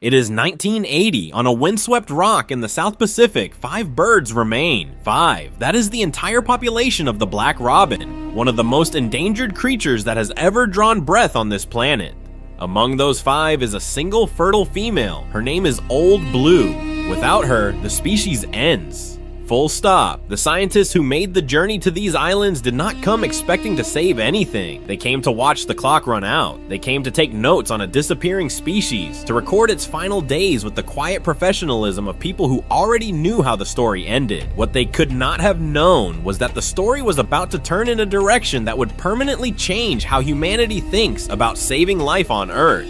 It is 1980. On a windswept rock in the South Pacific, 5 birds remain. 5. That is the entire population of the black robin, one of the most endangered creatures that has ever drawn breath on this planet. Among those 5 is a single fertile female. Her name is Old Blue. Without her, the species ends. Full stop. The scientists who made the journey to these islands did not come expecting to save anything. They came to watch the clock run out. They came to take notes on a disappearing species, to record its final days with the quiet professionalism of people who already knew how the story ended. What they could not have known was that the story was about to turn in a direction that would permanently change how humanity thinks about saving life on Earth.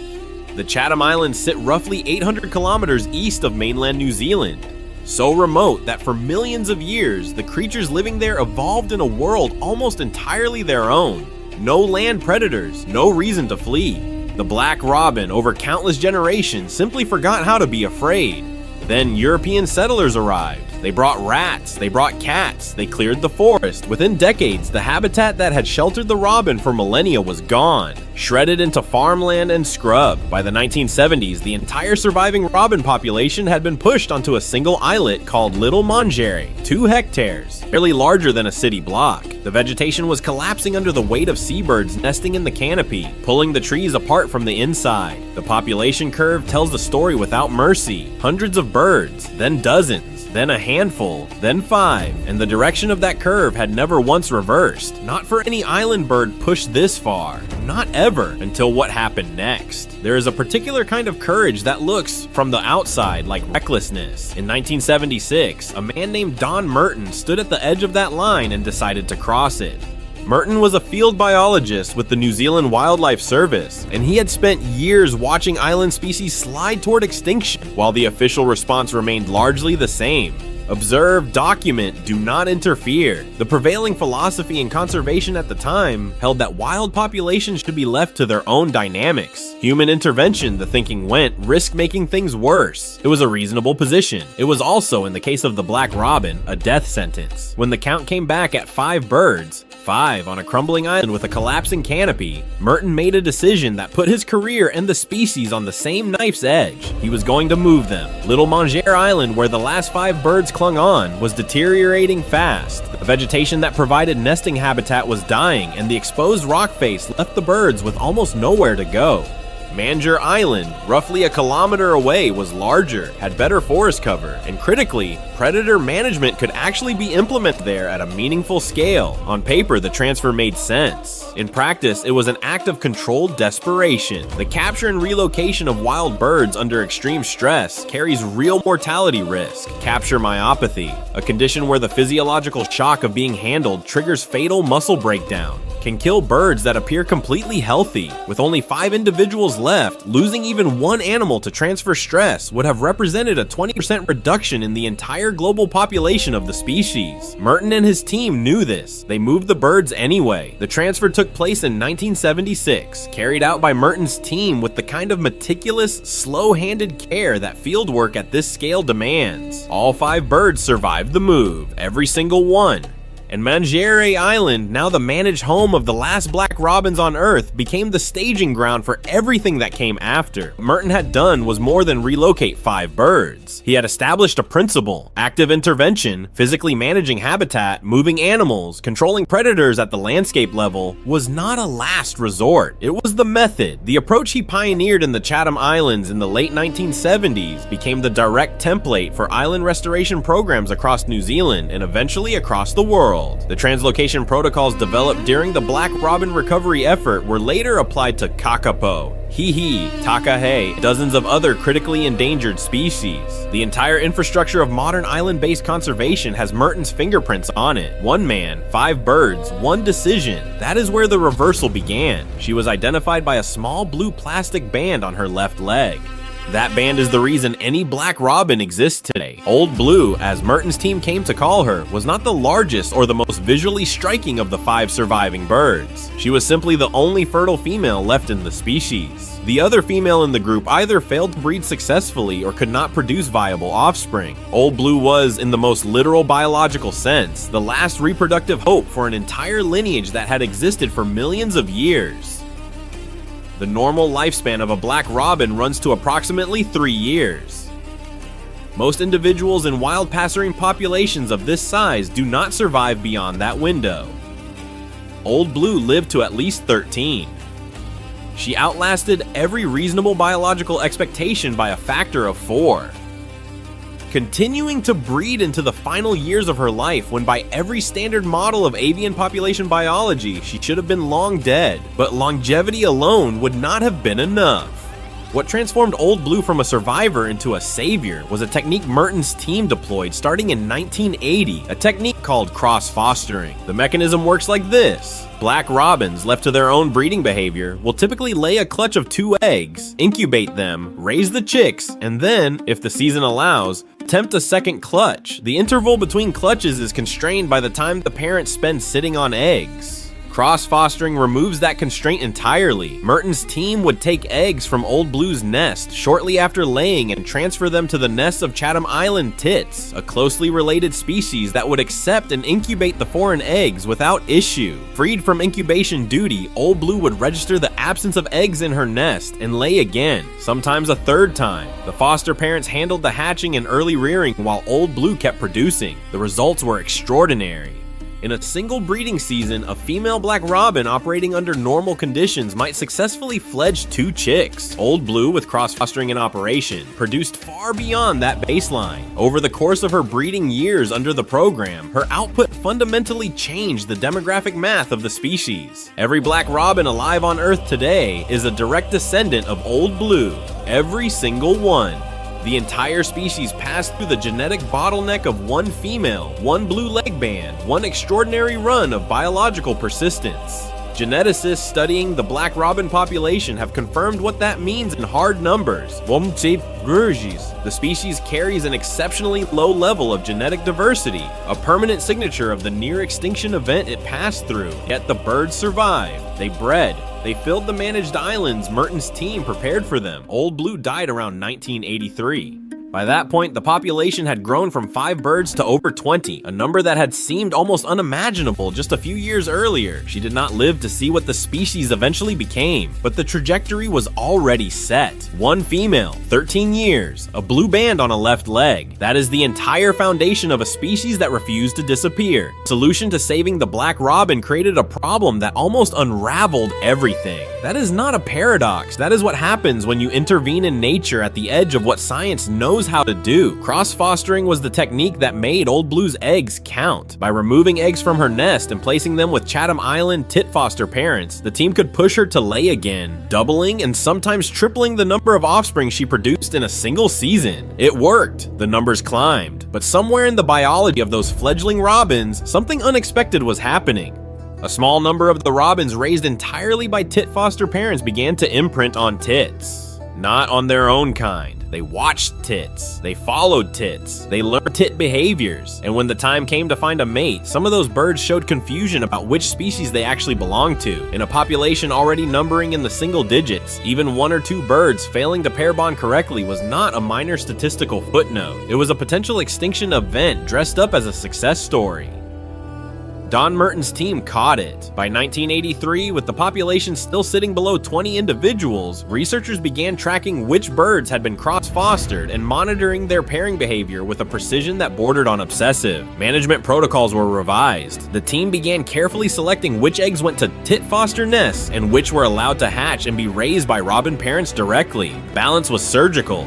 The Chatham Islands sit roughly 800 kilometers east of mainland New Zealand. So remote that for millions of years, the creatures living there evolved in a world almost entirely their own. No land predators, no reason to flee. The black robin, over countless generations, simply forgot how to be afraid. Then European settlers arrived. They brought rats, they brought cats, they cleared the forest. Within decades, the habitat that had sheltered the robin for millennia was gone, shredded into farmland and scrub. By the 1970s, the entire surviving robin population had been pushed onto a single islet called Little Mangere, 2 hectares, barely larger than a city block. The vegetation was collapsing under the weight of seabirds nesting in the canopy, pulling the trees apart from the inside. The population curve tells the story without mercy. Hundreds of birds, then dozens, then a handful, then 5, and the direction of that curve had never once reversed. Not for any island bird pushed this far. Not ever, until what happened next. There is a particular kind of courage that looks, from the outside, like recklessness. In 1976, a man named Don Merton stood at the edge of that line and decided to cross it. Merton was a field biologist with the New Zealand Wildlife Service, and he had spent years watching island species slide toward extinction, while the official response remained largely the same. Observe, document, do not interfere. The prevailing philosophy in conservation at the time held that wild populations should be left to their own dynamics. Human intervention, the thinking went, risked making things worse. It was a reasonable position. It was also, in the case of the black robin, a death sentence. When the count came back at 5 birds, 5 on a crumbling island with a collapsing canopy, Merton made a decision that put his career and the species on the same knife's edge. He was going to move them. Little Mangere Island, where the last 5 birds clung on, was deteriorating fast. The vegetation that provided nesting habitat was dying, and the exposed rock face left the birds with almost nowhere to go. Mangere Island, roughly a kilometer away, was larger, had better forest cover, and critically, predator management could actually be implemented there at a meaningful scale. On paper, the transfer made sense. In practice, it was an act of controlled desperation. The capture and relocation of wild birds under extreme stress carries real mortality risk. Capture myopathy, a condition where the physiological shock of being handled triggers fatal muscle breakdown, can kill birds that appear completely healthy. With only 5 individuals left, losing even one animal to transfer stress would have represented a 20% reduction in the entire global population of the species. Merton and his team knew this. They moved the birds anyway. The transfer took place in 1976, carried out by Merton's team with the kind of meticulous, slow-handed care that fieldwork at this scale demands. All 5 birds survived the move, every single one. And Mangere Island, now the managed home of the last black robins on Earth, became the staging ground for everything that came after. What Merton had done was more than relocate 5 birds. He had established a principle: active intervention, physically managing habitat, moving animals, controlling predators at the landscape level, was not a last resort. It was the method. The approach he pioneered in the Chatham Islands in the late 1970s became the direct template for island restoration programs across New Zealand and eventually across the world. The translocation protocols developed during the black robin recovery effort were later applied to kakapo, hihi, takahe, dozens of other critically endangered species. The entire infrastructure of modern island-based conservation has Merton's fingerprints on it. 1 man, 5 birds, 1 decision. That is where the reversal began. She was identified by a small blue plastic band on her left leg. That band is the reason any black robin exists today. Old Blue, as Merton's team came to call her, was not the largest or the most visually striking of the 5 surviving birds. She was simply the only fertile female left in the species. The other female in the group either failed to breed successfully or could not produce viable offspring. Old Blue was, in the most literal biological sense, the last reproductive hope for an entire lineage that had existed for millions of years. The normal lifespan of a black robin runs to approximately 3 years. Most individuals in wild passerine populations of this size do not survive beyond that window. Old Blue lived to at least 13. She outlasted every reasonable biological expectation by a factor of 4. Continuing to breed into the final years of her life when by every standard model of avian population biology she should have been long dead, but longevity alone would not have been enough. What transformed Old Blue from a survivor into a savior was a technique Merton's team deployed starting in 1980, a technique called cross-fostering. The mechanism works like this. Black robins, left to their own breeding behavior, will typically lay a clutch of 2 eggs, incubate them, raise the chicks, and then, if the season allows, attempt a second clutch. The interval between clutches is constrained by the time the parents spend sitting on eggs. Cross-fostering removes that constraint entirely. Merton's team would take eggs from Old Blue's nest shortly after laying and transfer them to the nests of Chatham Island tits, a closely related species that would accept and incubate the foreign eggs without issue. Freed from incubation duty, Old Blue would register the absence of eggs in her nest and lay again, sometimes a 3rd time. The foster parents handled the hatching and early rearing while Old Blue kept producing. The results were extraordinary. In a single breeding season, a female black robin operating under normal conditions might successfully fledge 2 chicks. Old Blue, with cross-fostering in operation, produced far beyond that baseline. Over the course of her breeding years under the program, her output fundamentally changed the demographic math of the species. Every black robin alive on Earth today is a direct descendant of Old Blue. Every single one. The entire species passed through the genetic bottleneck of 1 female, 1 blue leg band, 1 extraordinary run of biological persistence. Geneticists studying the black robin population have confirmed what that means in hard numbers. The species carries an exceptionally low level of genetic diversity, a permanent signature of the near extinction event it passed through, yet the birds survived. They bred. They filled the managed islands Merton's team prepared for them. Old Blue died around 1983. By that point, the population had grown from 5 birds to over 20, a number that had seemed almost unimaginable just a few years earlier. She did not live to see what the species eventually became, but the trajectory was already set. 1 female, 13 years, a blue band on a left leg. That is the entire foundation of a species that refused to disappear. Solution to saving the black robin created a problem that almost unraveled everything. That is not a paradox. That is what happens when you intervene in nature at the edge of what science knows how to do. Cross-fostering was the technique that made Old Blue's eggs count. By removing eggs from her nest and placing them with Chatham Island tit foster parents, the team could push her to lay again, doubling and sometimes tripling the number of offspring she produced in a single season. It worked. The numbers climbed. But somewhere in the biology of those fledgling robins, something unexpected was happening. A small number of the robins raised entirely by tit foster parents began to imprint on tits. Not on their own kind. They watched tits. They followed tits. They learned tit behaviors. And when the time came to find a mate, some of those birds showed confusion about which species they actually belonged to. In a population already numbering in the single digits, even 1 or 2 birds failing to pair bond correctly was not a minor statistical footnote. It was a potential extinction event dressed up as a success story. Don Merton's team caught it. By 1983, with the population still sitting below 20 individuals, researchers began tracking which birds had been cross-fostered and monitoring their pairing behavior with a precision that bordered on obsessive. Management protocols were revised. The team began carefully selecting which eggs went to tit foster nests and which were allowed to hatch and be raised by robin parents directly. Balance was surgical.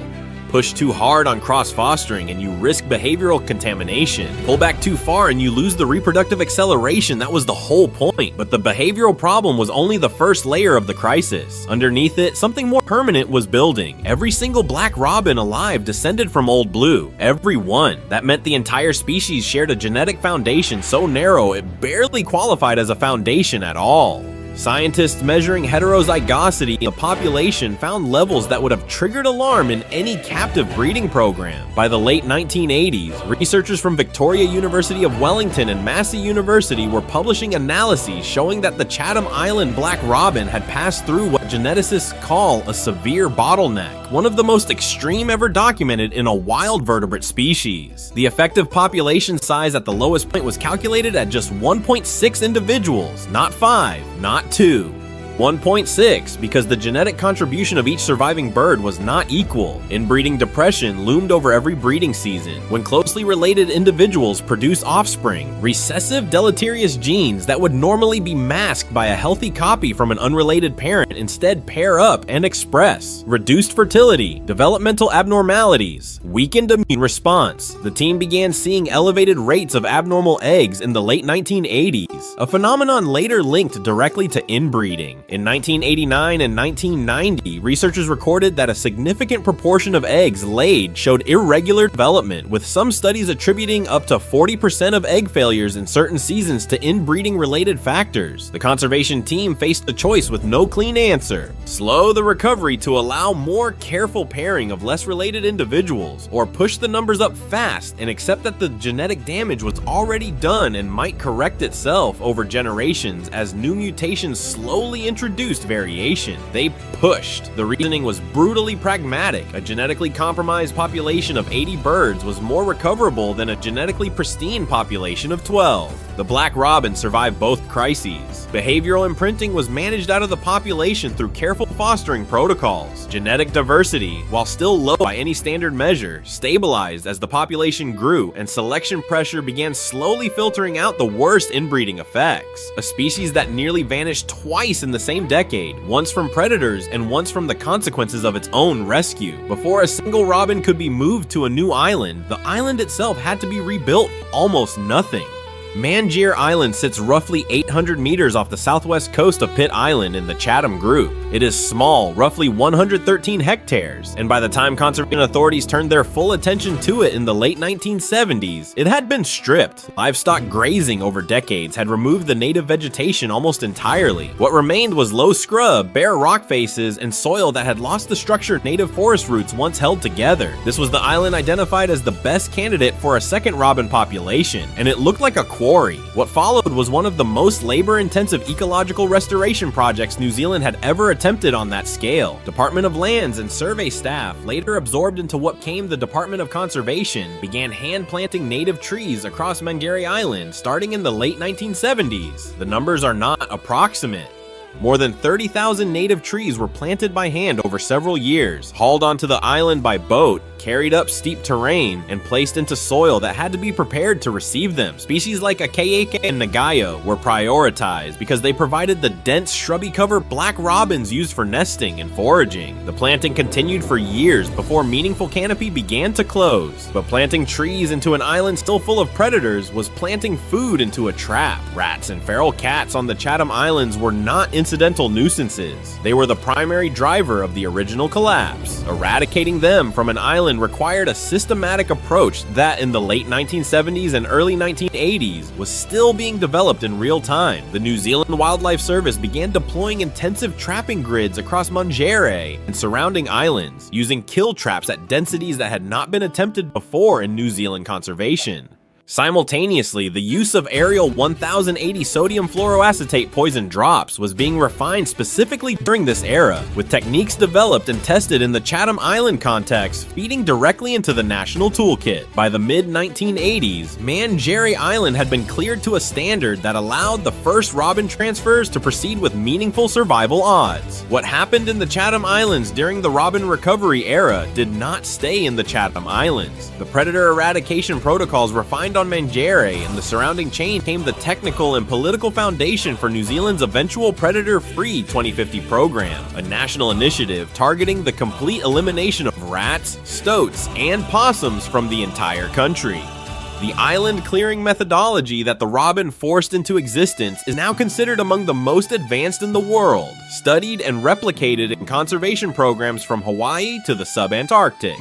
Push too hard on cross-fostering and you risk behavioral contamination. Pull back too far and you lose the reproductive acceleration. That was the whole point. But the behavioral problem was only the first layer of the crisis. Underneath it, something more permanent was building. Every single black robin alive descended from Old Blue. Every one. That meant the entire species shared a genetic foundation so narrow it barely qualified as a foundation at all. Scientists measuring heterozygosity in the population found levels that would have triggered alarm in any captive breeding program. By the late 1980s, researchers from Victoria University of Wellington and Massey University were publishing analyses showing that the Chatham Island black robin had passed through what geneticists call a severe bottleneck, one of the most extreme ever documented in a wild vertebrate species. The effective population size at the lowest point was calculated at just 1.6 individuals, not 5, not 2. 1.6, because the genetic contribution of each surviving bird was not equal. Inbreeding depression loomed over every breeding season. When closely related individuals produce offspring, recessive deleterious genes that would normally be masked by a healthy copy from an unrelated parent instead pair up and express. Reduced fertility, developmental abnormalities, weakened immune response. The team began seeing elevated rates of abnormal eggs in the late 1980s, a phenomenon later linked directly to inbreeding. In 1989 and 1990, researchers recorded that a significant proportion of eggs laid showed irregular development, with some studies attributing up to 40% of egg failures in certain seasons to inbreeding-related factors. The conservation team faced a choice with no clean answer: slow the recovery to allow more careful pairing of less related individuals, or push the numbers up fast and accept that the genetic damage was already done and might correct itself over generations as new mutations slowly introduced variation. They pushed. The reasoning was brutally pragmatic. A genetically compromised population of 80 birds was more recoverable than a genetically pristine population of 12. The black robin survived both crises. Behavioral imprinting was managed out of the population through careful fostering protocols. Genetic diversity, while still low by any standard measure, stabilized as the population grew, and selection pressure began slowly filtering out the worst inbreeding effects. A species that nearly vanished twice in the same decade, once from predators and once from the consequences of its own rescue. Before a single robin could be moved to a new island, the island itself had to be rebuilt almost nothing. Mangiare Island sits roughly 800 meters off the southwest coast of Pitt Island in the Chatham Group. It is small, roughly 113 hectares, and by the time conservation authorities turned their full attention to it in the late 1970s, it had been stripped. Livestock grazing over decades had removed the native vegetation almost entirely. What remained was low scrub, bare rock faces, and soil that had lost the structure native forest roots once held together. This was the island identified as the best candidate for a second robin population, and it looked like a quarry. What followed was one of the most labor-intensive ecological restoration projects New Zealand had ever attempted on that scale. Department of Lands and survey staff, later absorbed into what became the Department of Conservation, began hand-planting native trees across Mangiare Island starting in the late 1970s. The numbers are not approximate. More than 30,000 native trees were planted by hand over several years, hauled onto the island by boat, carried up steep terrain, and placed into soil that had to be prepared to receive them. Species like Acaeca and Nagayo were prioritized because they provided the dense shrubby cover black robins used for nesting and foraging. The planting continued for years before meaningful canopy began to close. But planting trees into an island still full of predators was planting food into a trap. Rats and feral cats on the Chatham Islands were not incidental nuisances. They were the primary driver of the original collapse. Eradicating them from an island required a systematic approach that in the late 1970s and early 1980s was still being developed in real time. The New Zealand Wildlife Service began deploying intensive trapping grids across Mangiare and surrounding islands, using kill traps at densities that had not been attempted before in New Zealand conservation. Simultaneously, the use of aerial 1080 sodium fluoroacetate poison drops was being refined specifically during this era, with techniques developed and tested in the Chatham Island context feeding directly into the national toolkit. By the mid-1980s, Mangiare Island had been cleared to a standard that allowed the first robin transfers to proceed with meaningful survival odds. What happened in the Chatham Islands during the robin recovery era did not stay in the Chatham Islands. The predator eradication protocols refined on Mangiare and the surrounding chain became the technical and political foundation for New Zealand's eventual predator-free 2050 program, a national initiative targeting the complete elimination of rats, stoats, and possums from the entire country. The island clearing methodology that the robin forced into existence is now considered among the most advanced in the world, studied and replicated in conservation programs from Hawaii to the sub-Antarctic.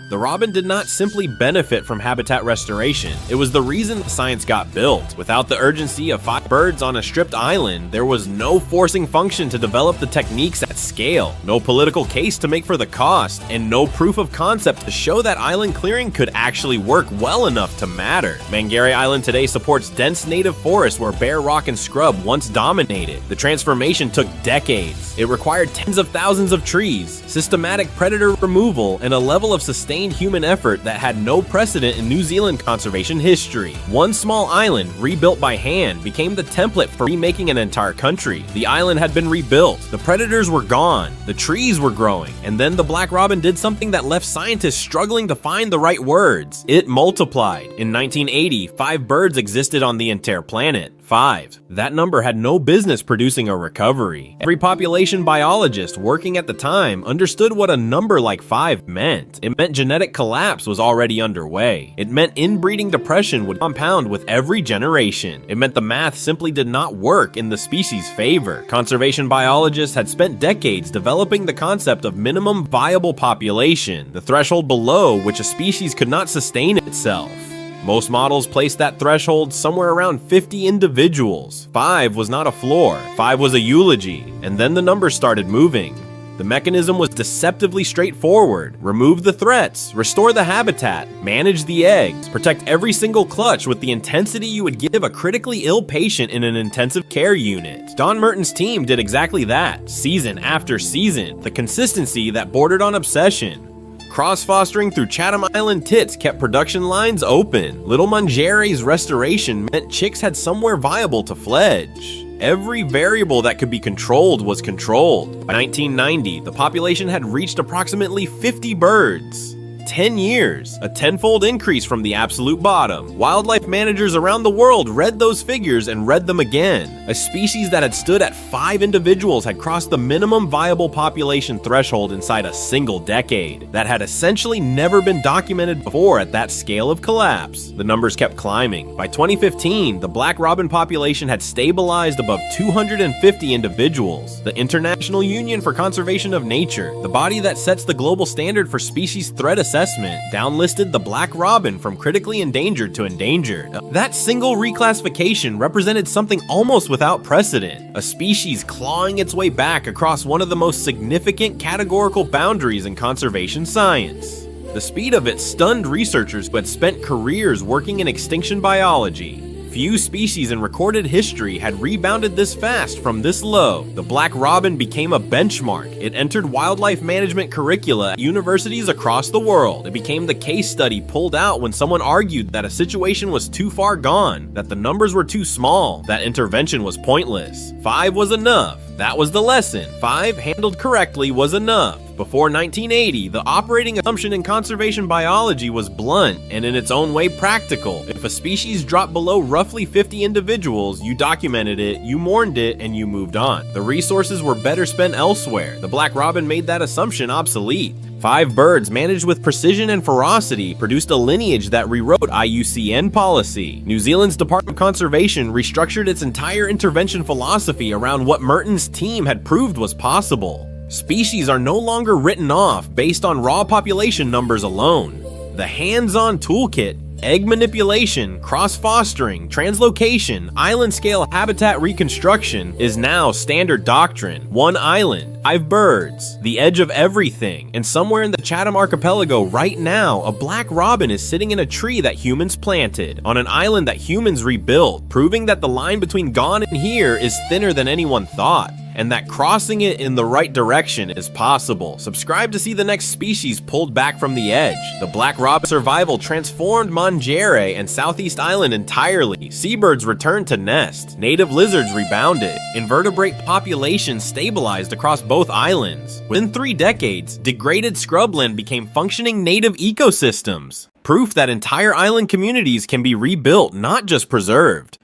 The robin did not simply benefit from habitat restoration, it was the reason the science got built. Without the urgency of 5 birds on a stripped island, there was no forcing function to develop the techniques at scale, no political case to make for the cost, and no proof of concept to show that island clearing could actually work well enough to matter. Mangiare Island today supports dense native forests where bare rock and scrub once dominated. The transformation took decades. It required tens of thousands of trees, systematic predator removal, and a level of sustained sustained human effort that had no precedent in New Zealand conservation history. One small island, rebuilt by hand, became the template for remaking an entire country. The island had been rebuilt, the predators were gone, the trees were growing, and then the black robin did something that left scientists struggling to find the right words. It multiplied. In 1980, 5 birds existed on the entire planet. 5. That number had no business producing a recovery. Every population biologist working at the time understood what a number like 5 meant. It meant genetic collapse was already underway. It meant inbreeding depression would compound with every generation. It meant the math simply did not work in the species' favor. Conservation biologists had spent decades developing the concept of minimum viable population, the threshold below which a species could not sustain itself. Most models placed that threshold somewhere around 50 individuals. 5 was not a floor, 5 was a eulogy, and then the numbers started moving. The mechanism was deceptively straightforward. Remove the threats, restore the habitat, manage the eggs, protect every single clutch with the intensity you would give a critically ill patient in an intensive care unit. Don Merton's team did exactly that, season after season, the consistency that bordered on obsession. Cross-fostering through Chatham Island tits kept production lines open. Little Mangere's restoration meant chicks had somewhere viable to fledge. Every variable that could be controlled was controlled. By 1990, the population had reached approximately 50 birds. 10 years, a tenfold increase from the absolute bottom. Wildlife managers around the world read those figures and read them again. A species that had stood at 5 individuals had crossed the minimum viable population threshold inside a single decade. That had essentially never been documented before at that scale of collapse. The numbers kept climbing. By 2015, the black robin population had stabilized above 250 individuals. The International Union for Conservation of Nature, the body that sets the global standard for species threat assessment, downlisted the black robin from critically endangered to endangered. That single reclassification represented something almost without precedent, a species clawing its way back across one of the most significant categorical boundaries in conservation science. The speed of it stunned researchers who had spent careers working in extinction biology. Few species in recorded history had rebounded this fast from this low. The black robin became a benchmark. It entered wildlife management curricula at universities across the world. It became the case study pulled out when someone argued that a situation was too far gone, that the numbers were too small, that intervention was pointless. 5 was enough. That was the lesson. 5 handled correctly was enough. Before 1980, the operating assumption in conservation biology was blunt and in its own way practical. If a species dropped below roughly 50 individuals, you documented it, you mourned it, and you moved on. The resources were better spent elsewhere. The black robin made that assumption obsolete. 5 birds managed with precision and ferocity produced a lineage that rewrote IUCN policy. New Zealand's Department of Conservation restructured its entire intervention philosophy around what Merton's team had proved was possible. Species are no longer written off based on raw population numbers alone. The hands-on toolkit, egg manipulation, cross-fostering, translocation, island-scale habitat reconstruction is now standard doctrine. One island, 5 birds, the edge of everything, and somewhere in the Chatham Archipelago right now, a black robin is sitting in a tree that humans planted, on an island that humans rebuilt, proving that the line between gone and here is thinner than anyone thought, and that crossing it in the right direction is possible. Subscribe to see the next species pulled back from the edge. The black robin survival transformed Mangere and Southeast Island entirely. Seabirds returned to nest. Native lizards rebounded. Invertebrate populations stabilized across both islands. Within 3 decades, degraded scrubland became functioning native ecosystems. Proof that entire island communities can be rebuilt, not just preserved.